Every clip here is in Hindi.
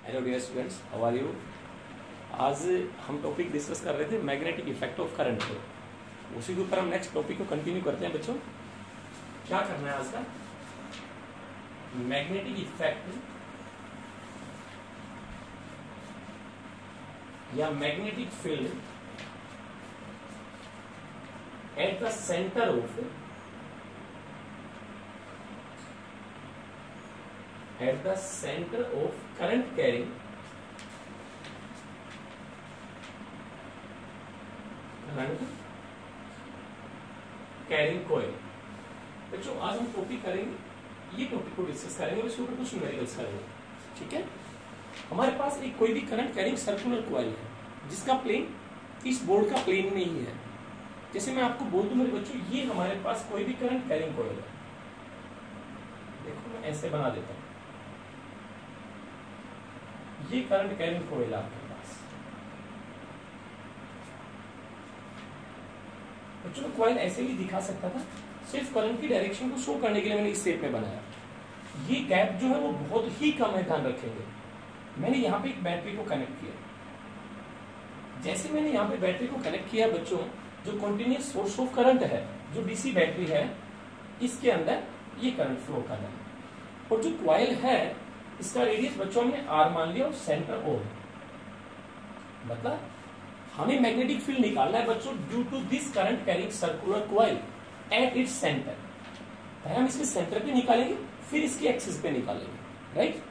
Hello dear students, how are you. आज हम टॉपिक डिस्कस कर रहे थे मैग्नेटिक इफेक्ट ऑफ करंट पे। उसी के ऊपर हम नेक्स्ट टॉपिक को कंटिन्यू करते हैं। बच्चों क्या करना है आज का, मैग्नेटिक इफेक्ट या magnetic field at the centre of current carrying coil। बच्चों आज हम टॉपिक करेंगे, ये टॉपिक को डिस्कस करेंगे और इसके ऊपर कुछ न्यूमेरिकल्स करेंगे। ठीक है, हमारे पास एक कोई भी करंट कैरिंग सर्कुलर कॉइल है जिसका प्लेन इस बोर्ड का प्लेन में ही है। जैसे मैं आपको बोल दूं मेरे बच्चों, ये हमारे पास कोई भी करंट कैरिंग कॉइल है। देखो मैं ऐसे बना देता हूं, ये करंट कैरिंग कॉइल आपके पास। बच्चों कॉइल ऐसे भी दिखा सकता था, सिर्फ करंट की डायरेक्शन को शो करने के लिए मैंने इस शेप में बनाया। ये गैप जो है वो बहुत ही कम है, ध्यान रखेंगे। मैंने यहाँ पे एक बैटरी को कनेक्ट किया। जैसे मैंने यहाँ पे बैटरी को कनेक्ट किया बच्चों, जो कंटिन्यूअस सोर्स ऑफ करंट है, जो डीसी बैटरी है, इसके अंदर ये करंट फ्लो कर रहा है। और जो कॉइल है इसका रेडियस बच्चों ने आर मान लिया और सेंटर ओ। मतलब हमें मैग्नेटिक फील्ड निकालना है बच्चों due to this current carrying circular coil at its centre. पहले हम इसके सेंटर पे निकालेंगे, फिर इसके एक्सिस पे निकालेंगे। राइट,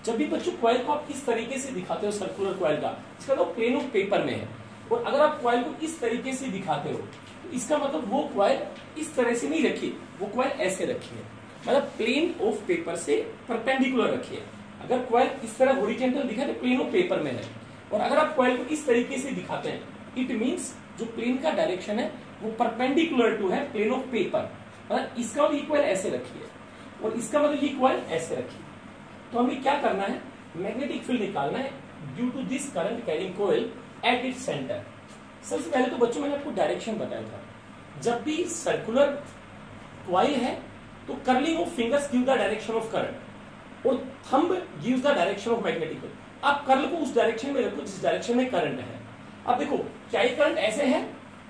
जब भी बच्चों कॉइल को आप इस तरीके से दिखाते हो सर्कुलर कॉइल का, इसका तो प्लेन ऑफ पेपर में है। और अगर आप कॉइल को इस तरीके से दिखाते हो तो इसका मतलब वो कॉइल इस तरह से नहीं रखी, वो कॉइल ऐसे रखी है, मतलब प्लेन ऑफ पेपर से परपेंडिकुलर रखी है। अगर कॉइल इस तरह हॉरिजॉन्टल दिखा तो प्लेन ऑफ पेपर में है। और अगर आप कॉइल को इस तरीके से दिखाते हैं, इट मींस जो प्लेन का डायरेक्शन है वो परपेंडिकुलर टू है प्लेन ऑफ पेपर। मतलब इसका मतलब ये कॉइल ऐसे रखी है और इसका मतलब ये कॉइल ऐसे रखी है। तो हमें क्या करना है, मैग्नेटिक फील्ड निकालना है due to this current carrying coil at its centre. सबसे पहले तो बच्चों मैंने आपको डायरेक्शन बताया था, जब भी सर्कुलर कॉइल है तो curling of fingers give the direction of current और thumb gives the direction of magnetic field. आप कर्ल को उस डायरेक्शन में रखो जिस डायरेक्शन में करंट है। अब देखो क्या ये करंट ऐसे है,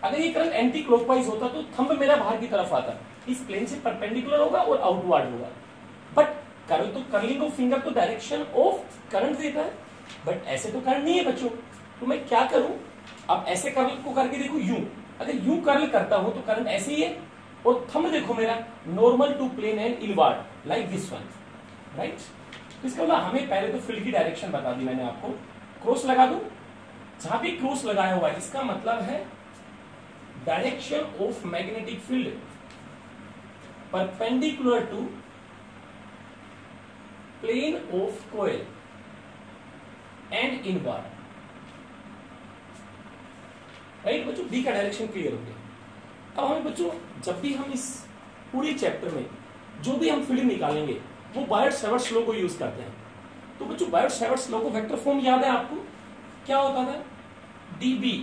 अगर ये करंट एंटी क्लॉकवाइज होता तो थंब मेरा बाहर की तरफ आता, इस प्लेन से परपेंडिकुलर होगा और आउटवर्ड होगा। बट कर्ल तो कर्लिंग ऑफ फिंगर तो डायरेक्शन ऑफ करंट देता है, बट ऐसे तो करंट नहीं है बच्चों। तो मैं क्या करूं, अब ऐसे कर्ल को करके देखो यूं, अगर यूं कर्ल करता हूं तो करंट ऐसे ही है। और थंब देखो मेरा normal to plane and inward like this one. Right, तो इसका मतलब हमें पहले तो फील्ड की डायरेक्शन बता दी मैंने आपको। क्रॉस लगा दूं, जहां भी क्रॉस लगाया हुआ है इसका मतलब है direction of magnetic field perpendicular to plane of coil and inward. Right बच्चों, डी का डायरेक्शन क्लियर हो गया। अब हमें बच्चों जब भी हम इस पूरे चैप्टर में जो भी हम फील्ड निकालेंगे वो बायट-सैवर्ट्स लॉ को यूज करते हैं। तो बच्चों बायट-सैवर्ट्स लॉ को वेक्टर फॉर्म याद है आपको, क्या होता था, डीबी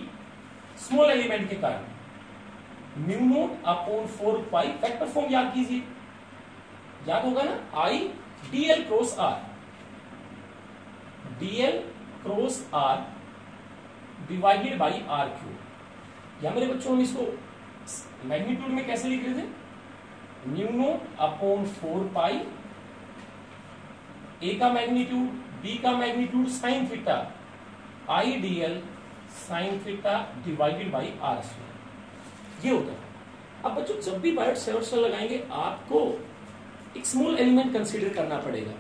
स्मॉल एलिमेंट के कारण mu naught upon 4 pi. Vector form याद कीजिए, याद होगा ना, I dl cross r, dl cross r divided by r cube. या मेरे बच्चों हम इसको मैग्नीट्यूड में कैसे लिख रहे थे, mu naught upon 4 pi, A का मैग्नीट्यूड, बी का magnitude sine theta, I DL sine theta divided by are square. ये होता है। अब बच्चों जब भी बायट-सैवर्ट्स लॉ लगाएंगे आपको एक स्मॉल एलिमेंट कंसीडर करना पड़ेगा।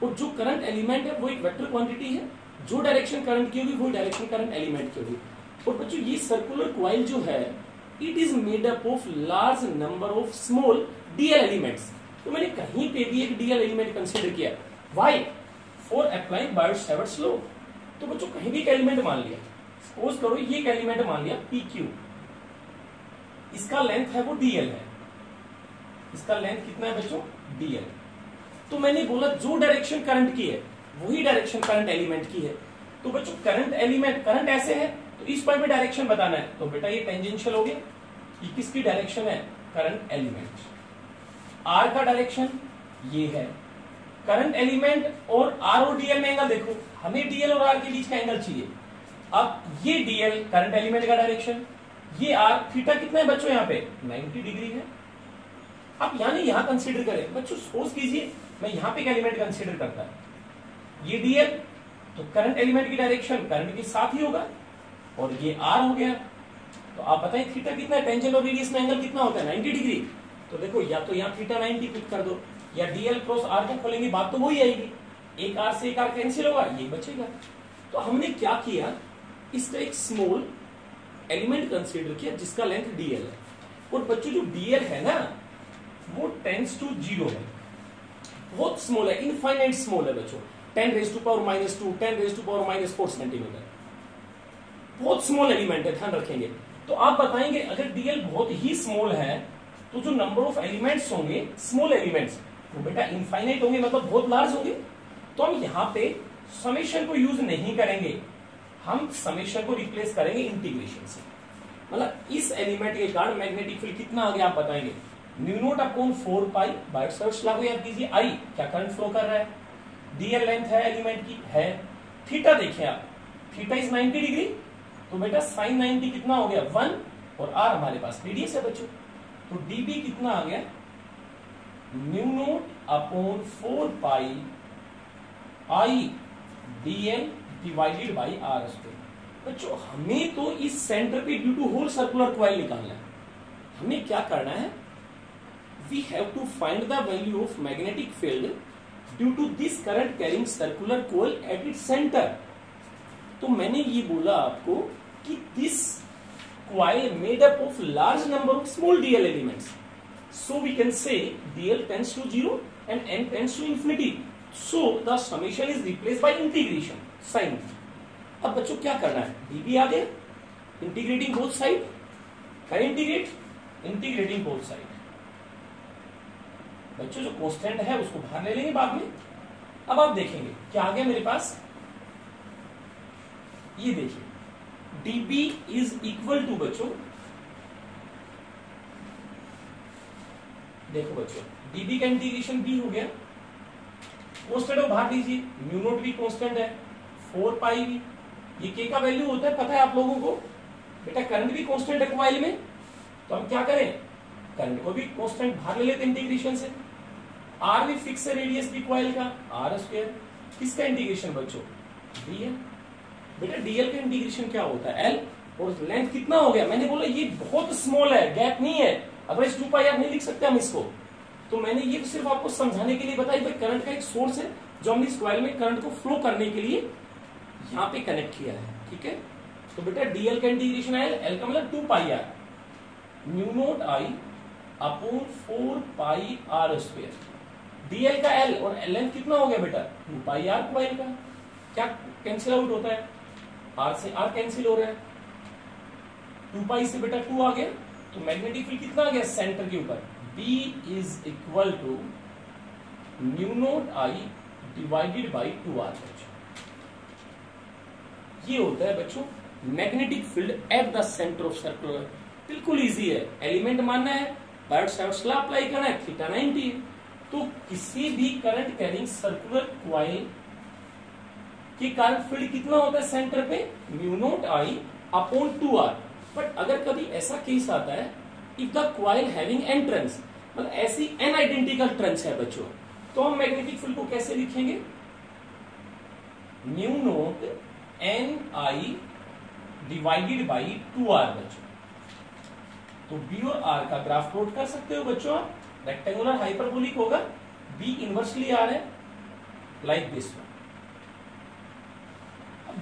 और जो करंट एलिमेंट है वो एक वेक्टर क्वांटिटी है, जो डायरेक्शन करंट की होगी वो डायरेक्शन करंट एलिमेंट की होगी। और बच्चों ये सर्कुलर कॉइल जो है it is made up of large number of small DL elements. तो मैंने कहीं पे भी एक डीएल एलिमेंट कंसीडर किया, व्हाई, फॉर अप्लाइंग बायट-सैवर्ट्स लॉ। तो बच्चों कहीं भी एक एलिमेंट मान लिया, सपोज करो ये एक एलिमेंट मान लिया PQ, इसका लेंथ है वो DL है, इसका लेंथ कितना है बच्चों, DL। तो मैंने बोला जो डायरेक्शन करंट की है वही डायरेक्शन करंट एलिमेंट की है। तो बच्चों करंट एलिमेंट, करंट ऐसे है तो इस पॉइंट पे डायरेक्शन बताना है, तो बेटा ये टेंजेंशियल हो गया। ये किसकी डायरेक्शन है, करंट एलिमेंट। आर का डायरेक्शन ये है, करंट एलिमेंट और आर और डीएल में एंगल देखो, हमें डीएल और आर के बीच का एंगल चाहिए। अब ये डीएल करंट एलिमेंट का डायरेक्शन, ये आर, थीटा कितना है बच्चों यहाँ पे 90 डिग्री है। अब यानी यहां कंसीडर करें बच्चों, सपोज कीजिए मैं यहां पे एक एलिमेंट कंसीडर करता है, ये डीएल, तो करंट एलिमेंट की डायरेक्शन करंट के साथ ही होगा, और ये आर हो गया। तो आप बताएं थीटा कितना है, टेंजेंट और रेडियस में एंगल कितना होता है 90 डिग्री। तो देखो या तो यहाँ थीटा 90 पिक कर दो, या डीएल क्रॉस आर को खोलेंगे, बात तो वही आएगी, एक आर से एक आर कैंसिल होगा, ये बचेगा। तो हमने क्या किया, इसका एक स्मॉल एलिमेंट कंसीडर किया जिसका लेंथ डीएल है, और बच्चों जो डीएल है ना वो टेंस टू 0 है, बहुत स्मॉल है, इनफाइनाइट स्मॉल है बच्चों, 10⁻⁻², 10⁻⁻⁴ सेंटीमीटर, बहुत स्मॉल एलिमेंट है, ध्यान रखेंगे। तो आप बताएंगे अगर डीएल बहुत ही स्मॉल है तो जो नंबर ऑफ एलिमेंट्स होंगे स्मॉल एलिमेंट्स वो बेटा इनफाइनाइट होंगे, मतलब बहुत लार्ज होंगे। तो हम यहाँ पे समेशन को यूज नहीं करेंगे, हम समेशन को रिप्लेस करेंगे इंटीग्रेशन से। मतलब इस एलिमेंट के कारण मैग्नेटिक फील्ड कितना आ गया आप बताएंगे, μ0/4π बायट्स लागू याद कीजिए, आई क्या करंट फ्लो कर रहा है, डीएल लेंथ है एलिमेंट की है, थीटा देखिए आप, थीटा इज 90 डिग्री, तो बेटा sin 90 कितना हो गया 1, और आर हमारे पास रेडियस है बच्चों, तो डीबी कितना आ गया μ0/4π I dl divided by are square. बच्चों हमें तो इस सेंटर पे due to whole circular coil निकालना है। हमें क्या करना है, we have to find the value of magnetic field due to this current carrying circular coil at its centre. तो मैंने ये बोला आपको कि this coil made up of large number of small dl elements, so we can say dl tends to 0 and n tends to infinity, so the summation is replaced by integration sin। अब बच्चों क्या करना है, db आ गया, इंटीग्रेटिंग बोथ साइड, कर इंटीग्रेटिंग बोथ साइड। बच्चों जो कांस्टेंट है उसको बाहर ले लेंगे बाद में। अब आप देखेंगे क्या आ गया मेरे पास, ये देखिए dB इज इक्वल टू बच्चों, देखो बच्चों dB का इंटीग्रेशन b हो गया, कांस्टेंट को बाहर लीजिए, μ0 भी कांस्टेंट है, 4π भी, ये k का वैल्यू होता है पता है आप लोगों को, बेटा करंट भी कांस्टेंट है कॉइल में, तो हम क्या करें करंट को भी कांस्टेंट बाहर ले लेते इंटीग्रेशन से, r भी फिक्स है रेडियस भी कॉइल का r², किसका इंटीग्रेशन बच्चों dl। बेटा डीएल का इंटीग्रेशन क्या होता है L, और लेंथ कितना हो गया, मैंने बोला ये बहुत स्मॉल है, गैप नहीं है, अदरवाइज 2π नहीं लिख सकते हम इसको। तो मैंने ये सिर्फ आपको समझाने के लिए बताया भाई करंट का एक सोर्स है जो हमने इस कॉइल में करंट को फ्लो करने के लिए यहाँ पे कनेक्ट किया है, ठीक है। तो बेटा डीएल का इंटीग्रेशन है L का मतलब 2πr μ0I/4πr², डीएल का L और लेंथ कितना हो गया बेटा 2πr कॉइल का, क्या कैंसिल आउट होता है, r से r कैंसिल हो रहा है, 2π से बेटा 2 आ गया, तो मैग्नेटिक फील्ड कितना आ गया सेंटर के ऊपर, B is equal to μ0I divided by 2r। ये होता है बच्चों magnetic field at the centre of circular. बिल्कुल इजी है, एलिमेंट मानना है, बायट्स लॉ अप्लाई करना है, थीटा 90 है। तो किसी भी करंट कैरिंग सर्कुलर कॉइल के कारण फील्ड कितना होता है सेंटर पे μ0I/2r। बट अगर कभी ऐसा केस आता है if the coil having an turns, मतलब ऐसी एन आइडेंटिकल टर्न्स है बच्चों, तो हम मैग्नेटिक फील्ड को कैसे लिखेंगे μ0NI डिवाइडेड बाई 2r बच्चों। तो B और R का ग्राफ प्लॉट कर सकते हो बच्चों आप, रेक्टेंगुलर हाइपरबोलिक होगा, B इनवर्सली R है लाइक दिस।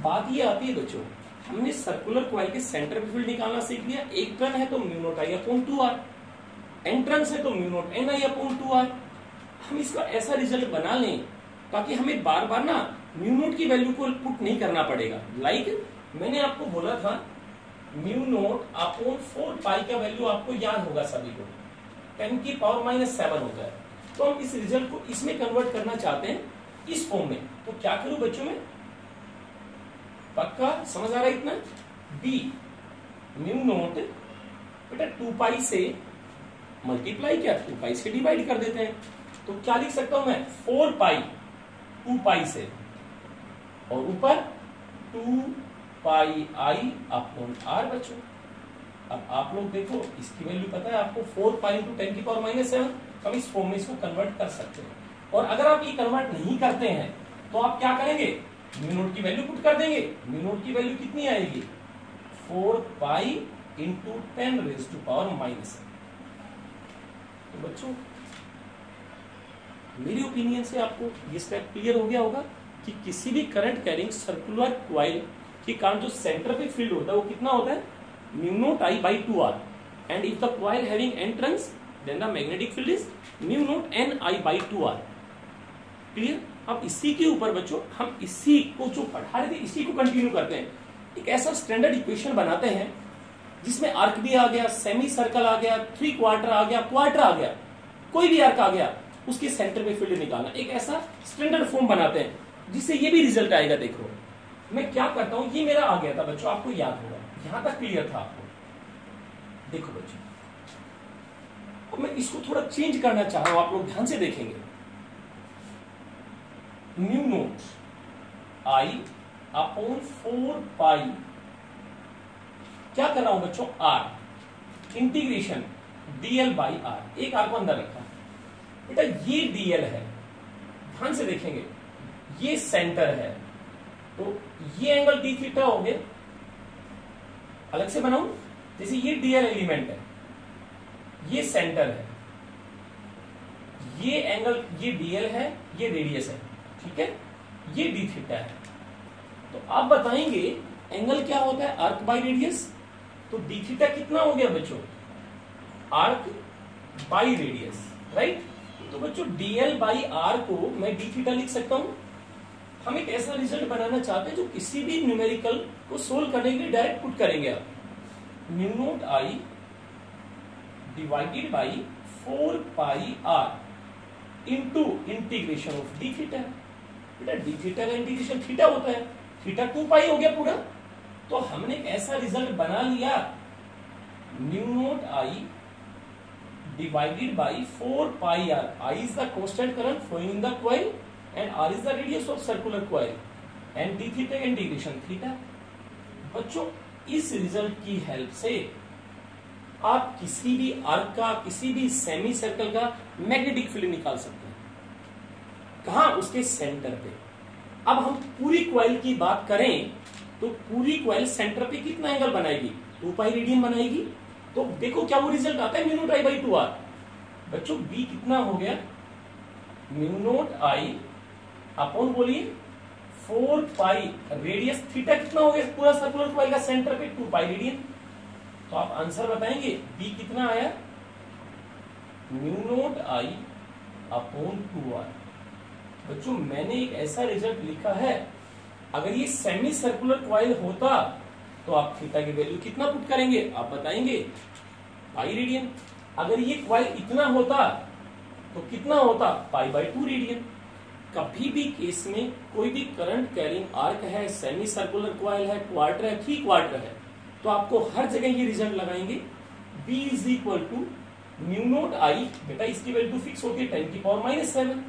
बात ये आती है बच्चों, हमने सर्कुलर कॉइल के सेंटर पे फील्ड निकालना सीख लिया, एक टर्न है तो μ0I/2r, एन टर्न्स है तो μ0NI/2r। हम इसका ऐसा रिजल्ट बना लें ताकि हमें बार बार ना μ0 की वैल्यू को पुट नहीं करना पड़ेगा। लाइक मैंने आपको बोला था μ0/4π का वैल्यू आपको याद होगा सभी को, 10⁻⁻7 होता है। तो हम इस रिजल्ट को इसमें कन्वर्ट करना चाहते हैं इस फॉर्म में, तो क्या करूं बच्चों में, पक्का समझ आ रहा है इतना, B μ0 बेटा 2π से मल्टीप्लाई किया, 2π से डिवाइड कर देते हैं, तो क्या लिख सकता हूं मैं 4π 2 पाई से, और ऊपर 2 पाई आई अपॉन आर बच्चों। अब आप लोग देखो, इसकी वैल्यू पता है आपको, 4 पाई इंटू 10 की पावर -7। हम इस फॉर्म में इसको कन्वर्ट कर सकते हैं। और अगर आप ये कन्वर्ट नहीं करते हैं तो आप क्या करेंगे, म्यू नोट की वैल्यू पुट कर देंगे। म्यू नोट की वैल्यू कितनी आएगी, 4 pi into 10 raise to power -7। तो बच्चों मेरी ओपिनियन से आपको ये स्टेप क्लियर हो गया होगा कि किसी भी करंट कैरिंग सर्कुलर क्वाइल के कारण जो सेंटर पे फील्ड होता है वो कितना होता है, mu naught I by 2r। And if the coil having entrance then the magnetic field is mu naught N I by 2r। Clear. अब इसी के ऊपर बच्चों हम इसी को जो पढ़ा रहे थे इसी को कंटिन्यू करते हैं। एक ऐसा स्टैंडर्ड इक्वेशन बनाते हैं जिसमें आर्क भी आ गया, सेमी सर्कल आ गया, 3 क्वार्टर आ गया, क्वार्टर आ गया, कोई भी आर्क आ गया, उसके सेंटर पे फील्ड निकालना। एक ऐसा स्टैंडर्ड फॉर्म बनाते हैं जिससे ये भी रिजल्ट आएगा। देखो मैं क्या करता हूं, ये मेरा आ गया था बच्चों, आपको याद होगा, यहां तक क्लियर था आपको। देखो बच्चों अब मैं इसको थोड़ा चेंज करना चाह रहा हूं, आप लोग ध्यान से देखेंगे। Mu naught I upon 4 pi, क्या कर रहा हूं बच्चों, R integration DL by R. एक आर को अंदर रखा बेटा, ये डीएल है, ध्यान से देखेंगे, ये सेंटर है, तो ये एंगल डी थीटा हो गया। अलग से बनाऊं, जैसे ये डीएल एलिमेंट है, ये सेंटर है, ये एंगल, ये डीएल है, ये रेडियस है, ठीक है, ये डी थीटा है। तो आप बताएंगे एंगल क्या होता है, आर्क बाई रेडियस। तो डी थीटा कितना हो गया बच्चों, आर्क बाई रेडियस, राइट। तो बच्चों डीएल बाई आर को मैं डी थीटा लिख सकता हूं। हम एक ऐसा रिजल्ट बनाना चाहते हैं जो किसी भी न्यूमेरिकल को सोल्व करने के लिए डायरेक्ट पुट करेंगे आप। Mu naught I divided by 4 pi are into integration of D theta. बेटा डी थीटा का इंटीग्रेशन थीटा होता है, थीटा 2 पाई हो गया पूरा। तो हमने एक ऐसा रिजल्ट बना लिया, mu naught I divided by 4 pi r. I is the constant current flowing in the coil and r is the radius of circular coil and d theta integration theta। बच्चों इस रिजल्ट की हेल्प से आप किसी भी आर्क का, किसी भी सेमी सर्कल का मैग्नेटिक फील्ड निकाल सकते हैं। कहां, उसके सेंटर पे। अब हम पूरी कॉइल की बात करें तो पूरी कॉइल सेंटर पे कितना एंगल बनाएगी, 2 पाई रेडियन बनाएगी। तो देखो क्या वो रिजल्ट आता है, mu naught I by 2r। बच्चों बी कितना हो गया, म्यू नोट आई अपॉन बोलिए 4 पाई रेडियस, थीटा कितना हो गया पूरा सर्कुलर कॉइल का सेंटर पे 2 पाई रेडियन। तो आप आंसर बताएंगे बी कितना आया, mu naught I upon 2r। बच्चों मैंने एक ऐसा रिजल्ट लिखा है, अगर ये सेमी सर्कुलर कॉइल होता तो आप थीटा की वैल्यू कितना पुट करेंगे, आप बताएंगे पाई रेडियन। अगर ये कॉइल इतना होता तो कितना होता, पाई बाई 2 रेडियन। कभी भी केस में कोई भी करंट कैरिंग आर्क है, सेमी सर्कुलर कॉइल है, क्वार्टर है, 3 क्वार्टर है, तो आपको हर जगह ये रिजल्ट लगाएंगे B is equal to mu naught I. बेटा इसकी वैल्यू फिक्स होती है 10 की पावर -7।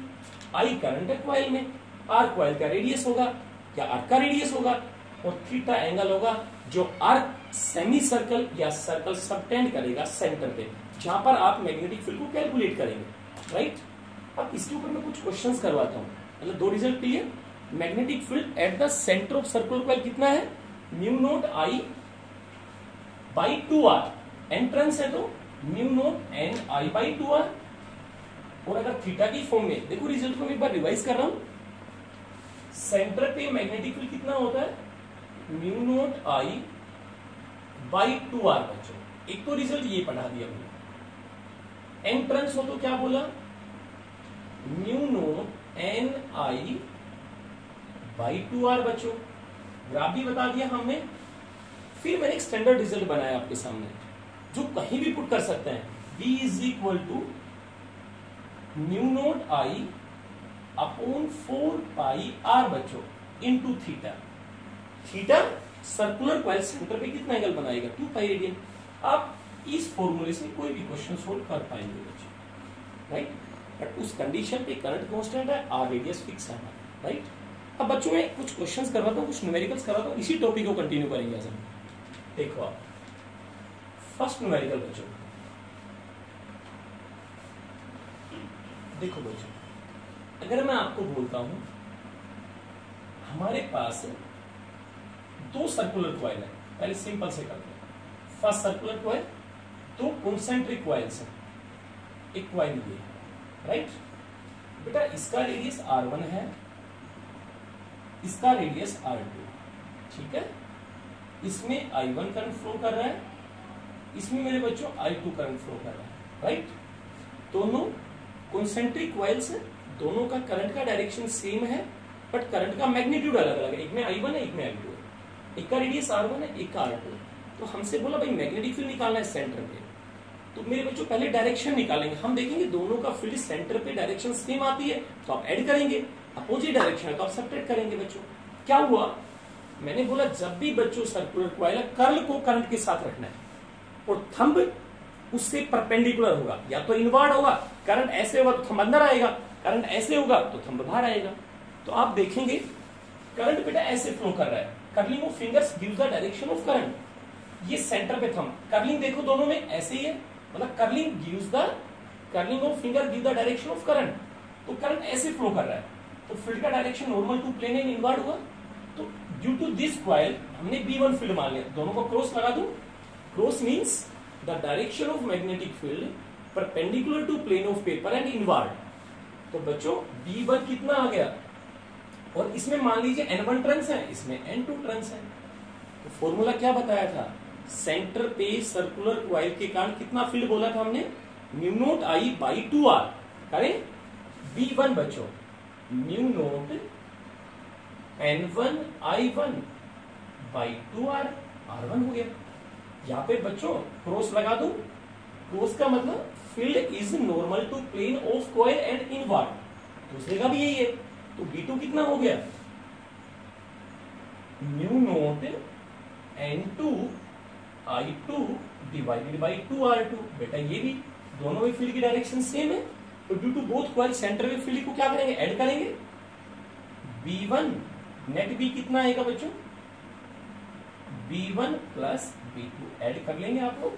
आई करंट है कॉइल में, आर कॉइल का रेडियस होगा या आर्क का रेडियस होगा, और थीटा एंगल होगा जो आर्क सेमी सर्कल या सर्कल सबटेंड करेगा सेंटर पे, जहां पर आप मैग्नेटिक फील्ड को कैलकुलेट करेंगे, राइट। अब इसके ऊपर मैं कुछ क्वेश्चंस करवाता हूं, मतलब 2 result clear. Magnetic field at the centre of circular coil कितना है, mu naught I by 2r। Entrance है तो mu naught N I by 2r। और अगर थीटा की फॉर्म में देखो, रिजल्ट को मैं एक बार रिवाइज कर रहा हूं। सेंटर पे मैग्नेटिक फील्ड कितना होता है, mu naught I by 2r। बच्चों एक तो रिजल्ट ये पढ़ा दिया मैंने। एंट्रेंस हो तो क्या बोला, mu naught N I by 2r। बच्चों ग्राफ भी बता दिया हमने। फिर मैंने एक स्टैंडर्ड रिजल्ट बनाया आपके सामने, जो कहीं भी पुट कर सकते हैं। B is equal to mu naught I upon 4 pi r बच्चों into theta. Theta circular coil centre पे कितना एंगल बनाएगा, 2 पाई रेडियन। आप इस फॉर्मूले से कोई भी क्वेश्चन सोल्व कर पाएंगे बच्चों, राइट। बट उस कंडीशन पे करंट कांस्टेंट है, आर रेडियस फिक्स है। राइट। अब बच्चों में कुछ क्वेश्चंस करवाता हूँ, कुछ न्यूमेरिकल्स करवाता हूँ, इसी टॉपिक को कंटिन्यू करेंगे आज हम। देखो आप फर्स्ट न्यूमेरिकल बच्चों, देखो बच्चों, अगर मैं आपको बोलता हूं हमारे पास दो सर्कुलर कॉइल है, पहले सिंपल से करते हैं। फर्स्ट सर्कुलर कॉइल, दो कॉन्सेंट्रिक कॉइल्स हैं, एक कॉइल ये है, राइट बेटा, इसका रेडियस R1 है, इसका रेडियस R2, ठीक है। इसमें I1 करंट फ्लो कर रहा है, इसमें मेरे बच्चों I2 करंट फ्लो कर रहा है, राइट। दोनों कॉन्सेंट्रिक कॉइल्स हैं, दोनों का करंट का डायरेक्शन सेम है, बट करंट का मैग्नीट्यूड अलग अलग है। एक में I1 है, एक में I2 है, एक का रेडियस R1 है, एक का R2। तो हमसे बोला भाई मैग्नेटिक फील्ड निकालना है सेंटर पे, तो मेरे बच्चों पहले डायरेक्शन निकालेंगे। हम देखेंगे दोनों का फील्ड सेंटर पे डायरेक्शन सेम आती है तो आप ऐड करेंगे, अपोजिट डायरेक्शन है तो आप सब्ट्रैक्ट करेंगे। बच्चों क्या हुआ, मैंने बोला जब भी बच्चों सर्कुलर कॉइल है, कर्ल को करंट के साथ रखना है और थंब उससे परपेंडिकुलर होगा, या तो इनवर्ड होगा, करंट ऐसे होगा तो थंब अंदर आएगा, करंट ऐसे होगा तो थंब बाहर आएगा। तो आप देखेंगे करंट बेटा ऐसे फ्लो कर रहा है, curling of fingers gives the direction of current. ये सेंटर पे थंब, कर्लिंग देखो दोनों में ऐसे ही है, मतलब curling gives the, curling of finger give the direction of current. तो करंट ऐसे फ्लो कर रहा है, तो फील्ड का direction normal to plane and inward हुआ। तो ड्यू टू दिस कॉइल हमने B1 फील्ड मान लिया, दोनों को क्रॉस लगा दूं, cross means the direction of magnetic field perpendicular to plane of paper and inward. तो बच्चों B1 कितना आ गया, और इसमें मान लीजिए N1 टर्न्स है, इसमें N2 टर्न्स है। तो फॉर्मूला क्या बताया था, सेंटर पे सर्कुलर कॉइल के कारण कितना फील्ड बोला था हमने, mu naught I by 2R। करें B1 बच्चों mu naught N1 I1 by 2R, R1 हो गया। यहाँ पे बच्चों क्रॉस लगा दो, क्रॉस का मतलब field is normal to plane of coil and inward, दूसरे का भी यही है। तो B2 कितना हो गया, mu naught N2 I2 divided by 2R2। बेटा ये भी दोनों में फील्ड की डायरेक्शन सेम है, तो due to both coil centre में फील्ड को क्या करेंगे, ऐड करेंगे। B1 नेट B कितना आएगा बच्चों, B1 प्लस B2 ऐड कर लेंगे आप लोग।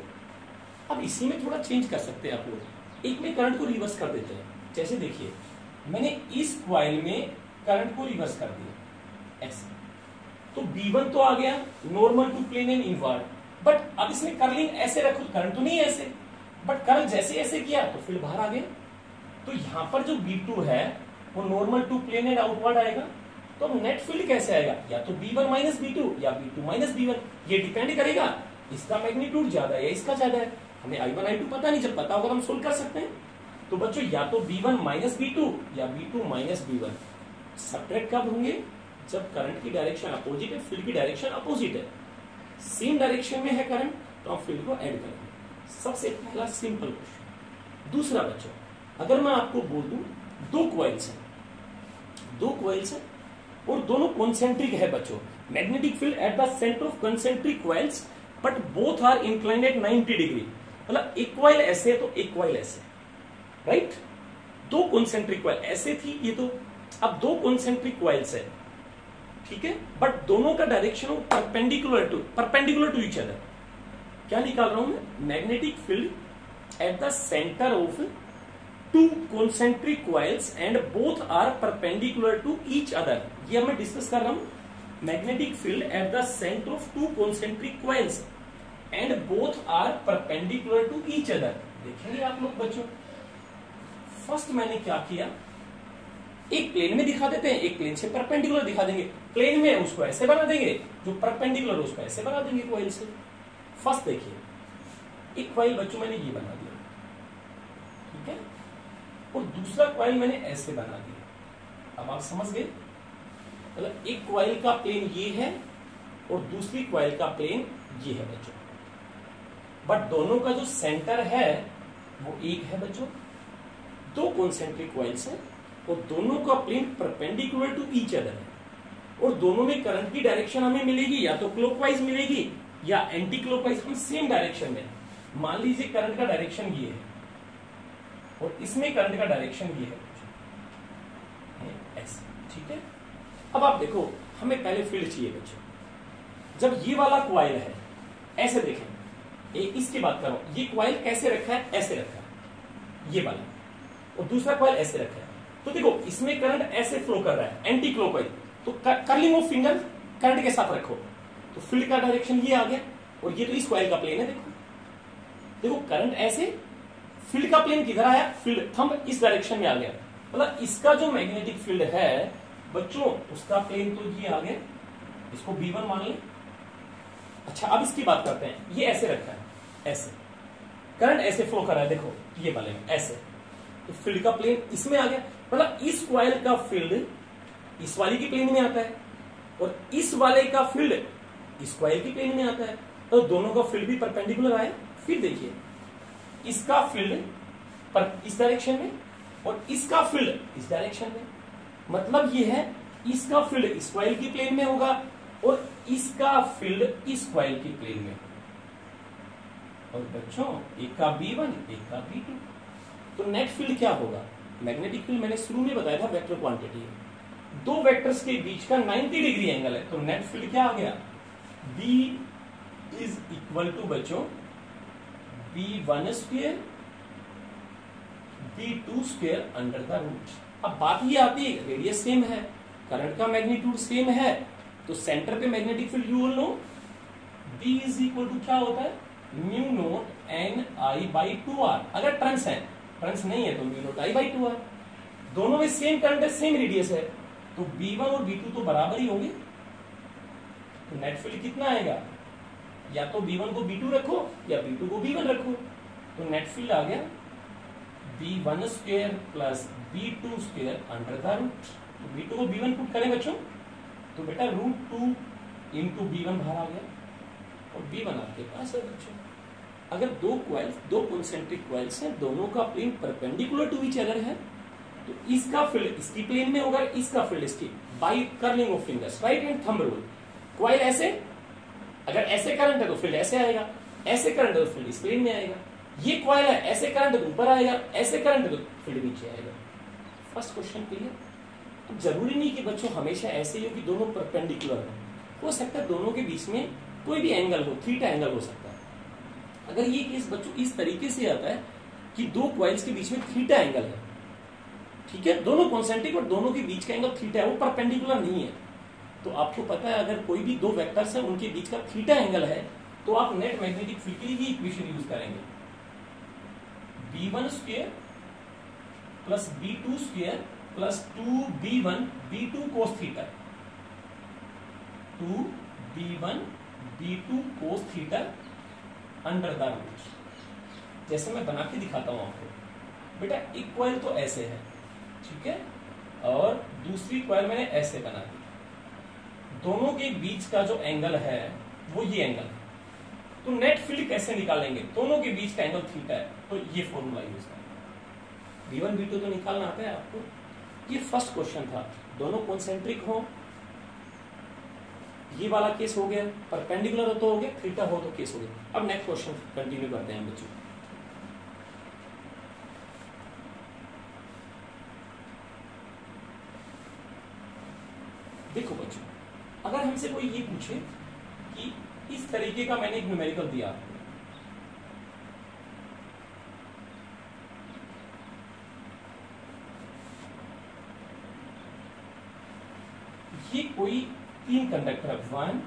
अब इसी में थोड़ा चेंज कर सकते हैं आप लोग, एक में करंट को रिवर्स कर देते हैं। जैसे देखिए मैंने इस कॉइल में करंट को रिवर्स कर दिया ऐसे, तो B1 तो आ गया normal to plane and inward, but अब इसमें कर्लिंग ऐसे रखो, करंट तो नहीं है ऐसे, बट करंट जैसे ऐसे किया तो फील्ड बाहर आ गया। तो यहां पर जो B2 है वो normal to plane and outward आएगा। तो नेट फील्ड कैसे आएगा, या तो B1 माइनस B2 या B2 माइनस B1, ये डिपेंड करेगा इसका मैग्नीट्यूड ज्यादा है या इसका ज्यादा है। हमें I1 I2 पता नहीं, जब पता होगा हम सोल्व कर सकते हैं। तो बच्चों या तो B1 माइनस B2 या B2 माइनस B1। सब्ट्रैक्ट कब होंगे, जब करंट की डायरेक्शन अपोजिट है, फील्ड की डायरेक्शन अपोजिट है, सेम डायरेक्शन में है करंट, तो आप फील्ड को ऐड करेंगे। सबसे पहला सिंपल क्वेश्चन। दूसरा बच्चों, अगर मैं आपको बोल दूं दो कॉइल्स हैं, दो कॉइल्स हैं और दोनों कॉन्सेंट्रिक है बच्चों, magnetic field at the centre of concentric coils but both are inclined at 90 degree. मतलब एक कॉइल ऐसे है तो एक कॉइल ऐसे, राइट। दो कॉन्सेंट्रिक कॉइल ऐसे थी ये, तो अब दो कॉन्सेंट्रिक कॉइल्स है, ठीक है, बट दोनों का डायरेक्शन हो परपेंडिकुलर टू ईच अदर। क्या निकाल रहा हूं मैं, magnetic field at the centre of two concentric coils and both are perpendicular to each other. ये मैं डिस्कस कर रहा हूं, magnetic field at the centre of two concentric coils and both are perpendicular to each other. देखेंगे आप लोग बच्चों, फर्स्ट मैंने क्या किया, एक प्लेन में दिखा देते हैं, एक प्लेन से परपेंडिकुलर दिखा देंगे। प्लेन में उसको ऐसे बना देंगे, जो परपेंडिकुलर उसको ऐसे बना देंगे कॉइल से। फर्स्ट देखिए, एक कॉइल बच्चों मैंने ये बना दिया, ठीक है, और दूसरा कॉइल मैंने ऐसे बना दिया। अब आप समझ गए, मतलब एक कॉइल का प्लेन ये है और दूसरी कॉइल का प्लेन ये है बच्चों, बट दोनों का जो सेंटर है वो एक है बच्चों। दो कॉन्सेंट्रिक कॉइल्स हैं और दोनों का plane perpendicular to each other है, और दोनों में करंट की डायरेक्शन हमें मिलेगी या तो क्लॉकवाइज मिलेगी या एंटी क्लॉकवाइज, हम सेम डायरेक्शन में। मान लीजिए करंट का डायरेक्शन ये है और इसमें करंट का डायरेक्शन ये है ऐसे, ठीक है। अब आप देखो, हमें पहले फील्ड चाहिए बच्चों। जब ये वाला क्वाइल है, ऐसे देखें, इसकी बात कर रहा हूं, ये क्वाइल कैसे रखा है, ऐसे रखा है ये वाला, और दूसरा क्वाइल ऐसे रखा है। तो देखो इसमें करंट ऐसे फ्लो कर रहा है एंटी क्लॉकवाइज, तो कर्लिंग ऑफ फिंगर करंट के साथ रखो, तो फील्ड का डायरेक्शन ये आ गया, और ये तो इस क्वाइल का प्लेन है। देखो देखो करंट ऐसे, फील्ड का प्लेन किधर आया, फील्ड थंब इस डायरेक्शन में आ गया, मतलब इसका जो मैग्नेटिक फील्ड है बच्चों, उसका प्लेन तो ये आ गया, इसको B1 मान ले। अच्छा अब इसकी बात करते हैं, ये ऐसे रखा है, ऐसे करंट ऐसे फ्लो कर रहा है, देखो ये वाले में ऐसे, तो फील्ड का प्लेन इसमें आ गया, मतलब इस क्वाइल का फील्ड इस वाली की प्लेन में आता है, और इस वाले का फील्ड इस क्वाइल की प्लेन में आता है, तो दोनों का फील्ड भी परपेंडिकुलर आया। फिर देखिए इसका फील्ड पर इस डायरेक्शन में, और इसका फील्ड इस डायरेक्शन में, मतलब ये है इसका फील्ड इस क्वाइल की प्लेन में होगा, और इसका फील्ड इस क्वाइल की प्लेन में। और बच्चों एक का B1 एक का B2, तो नेट फील्ड क्या होगा, मैग्नेटिक फील्ड मैंने शुरू में बताया था वेक्टर क्वांटिटी है, दो वेक्टर्स के बीच का 90 डिग्री एंगल है, तो नेट फील्ड क्या आ गया, B इज इक्वल टू बच्चों B1 square B2 square under the root. अब बात ये आती है, रेडियस सेम है, करंट का मैग्नीट्यूड सेम है, तो सेंटर पे magnetic field you will know B is equal to क्या होता है, म्यू नोट Ni/2r। अगर टर्न्स है, टर्न्स नहीं है तो म्यू नोट I/2r। दोनों में सेम करंट है, सेम रेडियस है, तो B1 और B2 तो बराबर ही होंगे, तो नेट फील्ड कितना आएगा, या तो B1 को B2 रखो या B2 को B1 रखो, तो नेट फील्ड आ गया B1 square plus B2 square under the root. तो B2 को B1 पुट करें बच्चों, तो बेटा √2 इंटू B1 बाहर आ गया, और B1 आपके पास है बच्चों। अगर दो क्वाइल्स, दो कॉन्सेंट्रिक क्वाइल्स हैं, दोनों का plane perpendicular to each other है, तो इसका फील्ड इसकी प्लेन में होगा, इसका फील्ड इसकी, by curling of fingers, right hand thumb rule. Coil ऐसे, अगर ऐसे करंट है तो फील्ड ऐसे आएगा, ऐसे करंट है तो फील्ड इस प्लेन में आएगा। ये क्वाइल है, ऐसे करंट है तो ऊपर आएगा, ऐसे करंट है तो फील्ड नीचे आएगा। First question clear. अब जरूरी नहीं कि बच्चों हमेशा ऐसे ही हो कि दोनों परपेंडिकुलर हो सकता है दोनों के बीच में कोई भी एंगल हो, थीटा एंगल हो सकता है। अगर ये केस बच्चों इस तरीके से आता है कि दो क्वाइल्स के बीच में थीटा एंगल है, ठीक है, दोनों कॉन्सेंट्रिक और दोनों के बीच का एंगल थीटा है, वो परपेंडिकुलर नहीं है, तो आपको पता है अगर कोई भी दो वेक्टर्स है उनके बीच का थीटा एंगल है, तो आप नेट मैग्नेटिक फील्ड के लिए इक्वेशन यूज करेंगे, B1 square plus B2 square plus 2B1 B2 cos theta, 2B1 B2 cos theta under the root. जैसे मैं बना के दिखाता हूं आपको, बेटा एक कॉइल तो ऐसे है, ठीक है, और दूसरी कॉइल मैंने ऐसे बना दी, दोनों के बीच का जो एंगल है वो ये एंगल है, तो नेट फील्ड कैसे निकालेंगे, दोनों के बीच का एंगल थीटा है, तो ये फॉर्मूला यूज करेंगे। B1 B2 तो निकालना आता है आपको। ये फर्स्ट क्वेश्चन था, दोनों कॉन्सेंट्रिक हो, ये वाला केस हो गया, परपेंडिकुलर हो तो हो गया, थीटा हो तो केस हो गया। अब नेक्स्ट क्वेश्चन कंटिन्यू करते हैं बच्चों। देखो बच्चों, अगर हमसे कोई ये पूछे कि इस तरीके का मैंने एक न्यूमेरिकल दिया आपको, ये कोई तीन कंडक्टर है, 1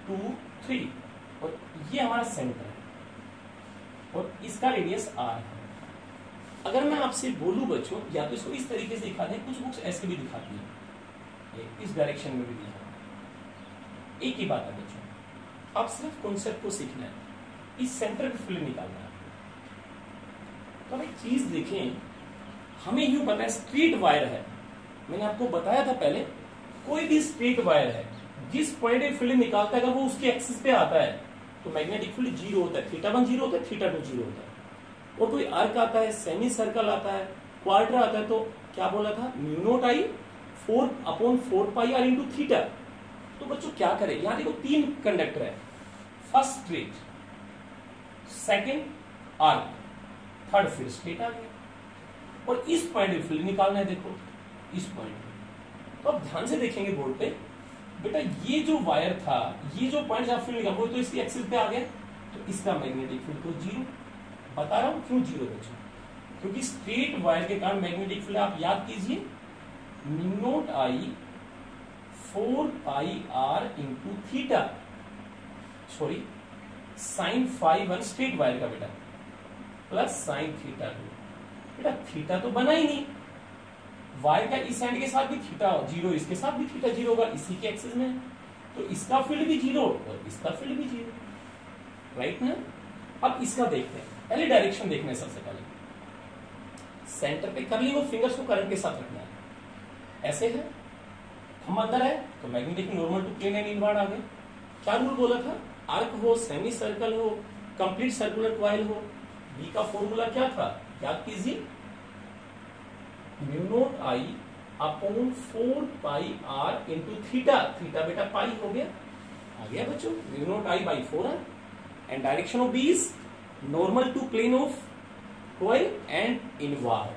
2 3, और ये हमारा सेंटर है, और इसका रेडियस r है। अगर मैं आपसे बोलूं बच्चों, या तो इसको इस तरीके से दिखा दें, कुछ बुक्स ऐसे भी दिखाती है, इस डायरेक्शन में भी दिखा, एक ही बात है बच्चों, आप सिर्फ कॉन्सेप्ट को सीखना है, इस सेंटर पे फील्ड निकालना है। तो अब एक चीज देखें, हमें यूं पता है स्ट्रेट वायर है, मैंने आपको बताया था पहले, कोई भी स्ट्रेट वायर है, जिस पॉइंट पे फील्ड निकालता है अगर वो उसके एक्सिस पे आता है तो मैग्नेटिक फील्ड 0 होता है, θ1 0 होता है, θ2 0 होता है। और कोई आर्क आता है, सेमी सर्कल आता है, क्वार्टर आता है, तो क्या बोला था, mu naught I 4/4 pi r into theta. तो बच्चों क्या करें, यहां देखो तीन कंडक्टर है, first straight, second arc, third फिर स्ट्रेट आ गया, और इस पॉइंट पे फील्ड निकालना है, देखो इस पॉइंट पे, तो अब ध्यान से देखेंगे बोर्ड पे, बेटा ये जो वायर था, ये जो पॉइंट आप फील्ड का वो तो इसकी एक्सिस पे आ गया, तो इसका मैग्नेटिक फील्ड तो जीरो। बता रहा हूं क्यों जीरो बच्चों, क्योंकि स्ट्रेट वायर के कारण मैग्नेटिक फील्ड आप याद कीजिए mu naught I 4 pi are into theta, sorry sine five one straight wire का बेटा, प्लस साइन थीटा टू। बेटा थीटा तो बना ही नहीं, वायर का इस एंड के साथ भी थीटा जीरो, इसके साथ भी थीटा जीरो होगा, इसी के एक्सिस में, तो इसका फील्ड भी जीरो और इसका फील्ड भी जीरो, राइट ना। अब इसका देखते हैं, पहले डायरेक्शन देखना है। सबसे पहले सेंटर पे कर ली, वो फिंगर्स को करंट के साथ रखना है, ऐसे है, हम अंदर है तो magnetic normal to plane and inward आ गए। क्या रूल बोला था, आर्क हो, सेमी सर्कल हो, कंप्लीट सर्कुलर कॉइल हो, बी का फॉर्मूला क्या था याद कीजिए, mu naught I upon 4 pi are into theta, theta बेटा पाई हो गया, आ गया बच्चों, mu naught I by 4 and direction of B is normal to plane of coil and inward,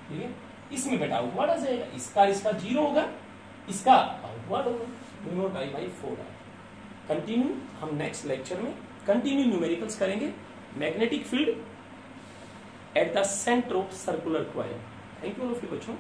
ठीक है। इसमें बेटा आउटवर्ड आ जाएगा, इसका जीरो होगा, इसका आउटवर्ड होगा, म्यू नॉट आई बाई 4 है। कंटिन्यू, हम नेक्स्ट लेक्चर में कंटिन्यू न्यूमेरिकल्स करेंगे, magnetic field at the centre of circular coil. Thank you all of you बच्चों।